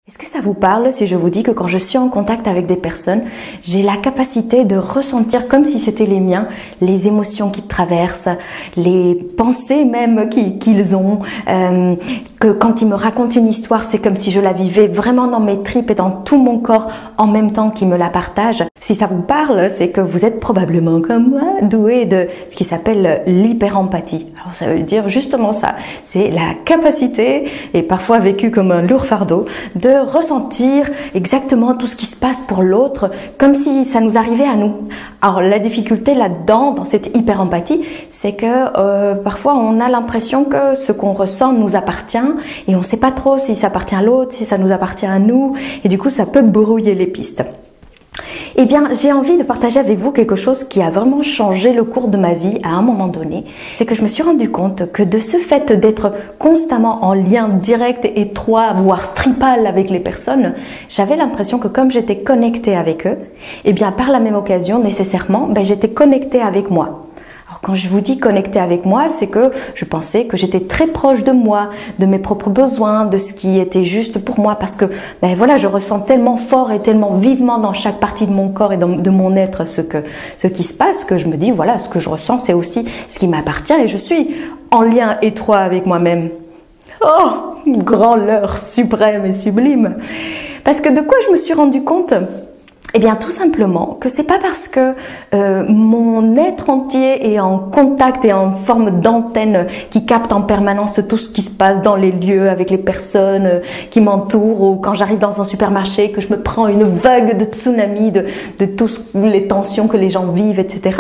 Est-ce que ça vous parle si je vous dis que quand je suis en contact avec des personnes, j'ai la capacité de ressentir comme si c'était les miens, les émotions qu'ils traversent, les pensées même qu'ils ont, que quand ils me racontent une histoire, c'est comme si je la vivais vraiment dans mes tripes et dans tout mon corps en même temps qu'ils me la partagent. Si ça vous parle, c'est que vous êtes probablement comme moi, doué de ce qui s'appelle l'hyperempathie. Alors ça veut dire justement ça, c'est la capacité, et parfois vécu comme un lourd fardeau, de ressentir exactement tout ce qui se passe pour l'autre, comme si ça nous arrivait à nous. Alors la difficulté là-dedans, dans cette hyper-empathie, c'est que parfois on a l'impression que ce qu'on ressent nous appartient, et on ne sait pas trop si ça appartient à l'autre, si ça nous appartient à nous, et du coup ça peut brouiller les pistes. Eh bien, j'ai envie de partager avec vous quelque chose qui a vraiment changé le cours de ma vie à un moment donné. C'est que je me suis rendu compte que de ce fait d'être constamment en lien direct, étroit, voire tripal avec les personnes, j'avais l'impression que comme j'étais connectée avec eux, eh bien, par la même occasion, nécessairement, j'étais connectée avec moi. Alors, quand je vous dis connectée avec moi, c'est que je pensais que j'étais très proche de moi, de mes propres besoins, de ce qui était juste pour moi, parce que voilà, je ressens tellement fort et tellement vivement dans chaque partie de mon corps et de mon être ce qui se passe, que je me dis voilà, ce que je ressens, c'est aussi ce qui m'appartient, et je suis en lien étroit avec moi-même. Oh, grand leurre suprême et sublime. Parce que de quoi je me suis rendu compte? Eh bien, tout simplement que c'est pas parce que mon être entier est en contact et en forme d'antenne qui capte en permanence tout ce qui se passe dans les lieux, avec les personnes qui m'entourent, ou quand j'arrive dans un supermarché, que je me prends une vague de tsunami de toutes les tensions que les gens vivent, etc.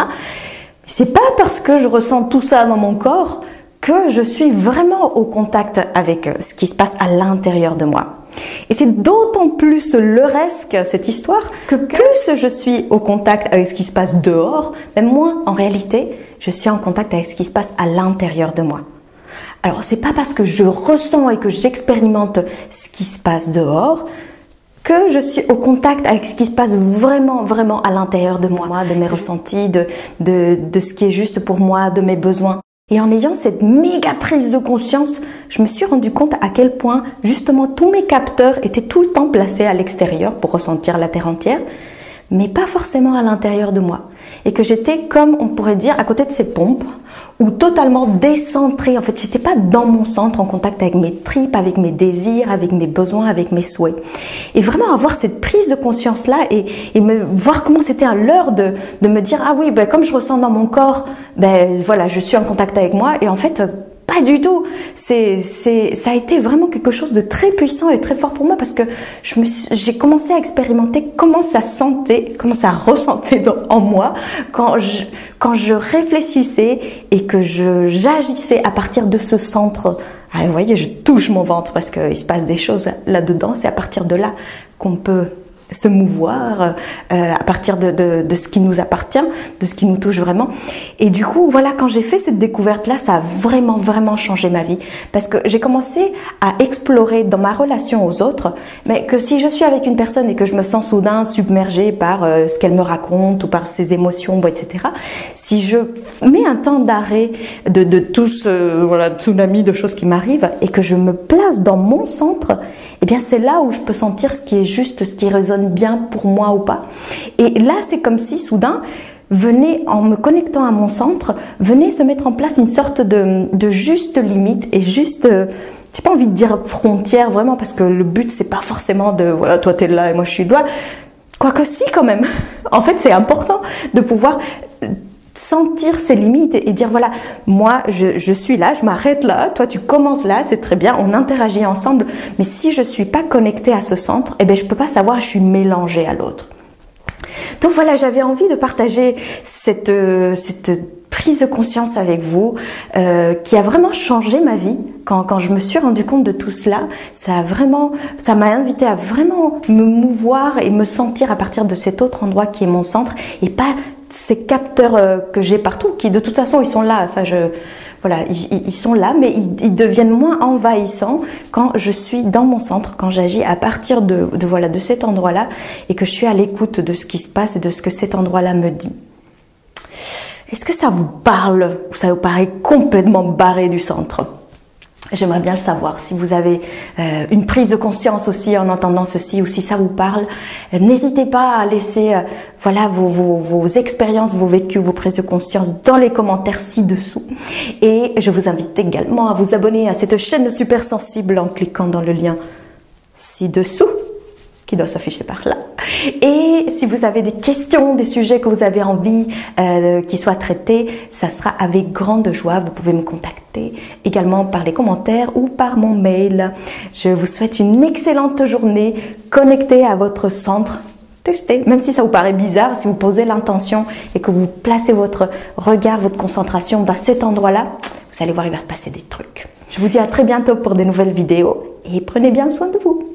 C'est pas parce que je ressens tout ça dans mon corps que je suis vraiment au contact avec ce qui se passe à l'intérieur de moi. Et c'est d'autant plus leuresque cette histoire que plus je suis au contact avec ce qui se passe dehors, mais moins en réalité je suis en contact avec ce qui se passe à l'intérieur de moi. Alors c'est pas parce que je ressens et que j'expérimente ce qui se passe dehors que je suis au contact avec ce qui se passe vraiment à l'intérieur de moi, de mes ressentis, de ce qui est juste pour moi, de mes besoins. Et en ayant cette méga prise de conscience, je me suis rendu compte à quel point justement tous mes capteurs étaient tout le temps placés à l'extérieur pour ressentir la terre entière, mais pas forcément à l'intérieur de moi. Et que j'étais, comme on pourrait dire, à côté de ces pompes, ou totalement décentrée. En fait, j'étais pas dans mon centre, en contact avec mes tripes, avec mes désirs, avec mes besoins, avec mes souhaits. Et vraiment avoir cette prise de conscience-là et voir comment c'était un leurre de me dire, ah oui, comme je ressens dans mon corps, voilà, je suis en contact avec moi. Et en fait, pas du tout. Ça a été vraiment quelque chose de très puissant et très fort pour moi, parce que j'ai commencé à expérimenter comment ça ressentait en moi quand je réfléchissais et que j'agissais à partir de ce centre. Ah, vous voyez, je touche mon ventre parce qu'il se passe des choses là-dedans. C'est à partir de là qu'on peut se mouvoir, à partir de ce qui nous appartient, de ce qui nous touche vraiment. Et du coup, voilà, quand j'ai fait cette découverte-là, ça a vraiment changé ma vie. Parce que j'ai commencé à explorer dans ma relation aux autres, mais que si je suis avec une personne et que je me sens soudain submergée par ce qu'elle me raconte ou par ses émotions, etc., si je mets un temps d'arrêt de tout ce tsunami de choses qui m'arrivent et que je me place dans mon centre, eh bien c'est là où je peux sentir ce qui est juste, ce qui résonne bien pour moi ou pas. Et là, c'est comme si soudain, en me connectant à mon centre, venait se mettre en place une sorte de juste limite et juste, j'ai pas envie de dire frontière vraiment, parce que le but c'est pas forcément de voilà, toi t'es là et moi je suis là. Quoique si, quand même. En fait, c'est important de pouvoir sentir ses limites et dire voilà, moi je suis là, je m'arrête là, toi tu commences là, c'est très bien, on interagit ensemble, mais si je suis pas connectée à ce centre, je peux pas savoir, je suis mélangée à l'autre. Donc voilà, j'avais envie de partager cette prise de conscience avec vous qui a vraiment changé ma vie. Quand je me suis rendu compte de tout cela, ça m'a invité à vraiment me mouvoir et me sentir à partir de cet autre endroit qui est mon centre, et pas ces capteurs que j'ai partout, qui de toute façon ils sont là, ils sont là, mais ils deviennent moins envahissants quand je suis dans mon centre, quand j'agis à partir de cet endroit-là, et que je suis à l'écoute de ce qui se passe et de ce que cet endroit-là me dit. Est-ce que ça vous parle ou ça vous paraît complètement barré du centre? J'aimerais bien le savoir. Si vous avez une prise de conscience aussi en entendant ceci, ou si ça vous parle, n'hésitez pas à laisser voilà vos expériences, vos vécus, vos prises de conscience dans les commentaires ci-dessous. Et je vous invite également à vous abonner à cette chaîne Super Sensible en cliquant dans le lien ci-dessous, qui doit s'afficher par là. Et si vous avez des questions, des sujets que vous avez envie qu'ils soient traités, ça sera avec grande joie. Vous pouvez me contacter également par les commentaires ou par mon mail. Je vous souhaite une excellente journée connectée à votre centre. Testez, même si ça vous paraît bizarre, si vous posez l'intention et que vous placez votre regard, votre concentration dans cet endroit-là, vous allez voir, il va se passer des trucs. Je vous dis à très bientôt pour des nouvelles vidéos et prenez bien soin de vous.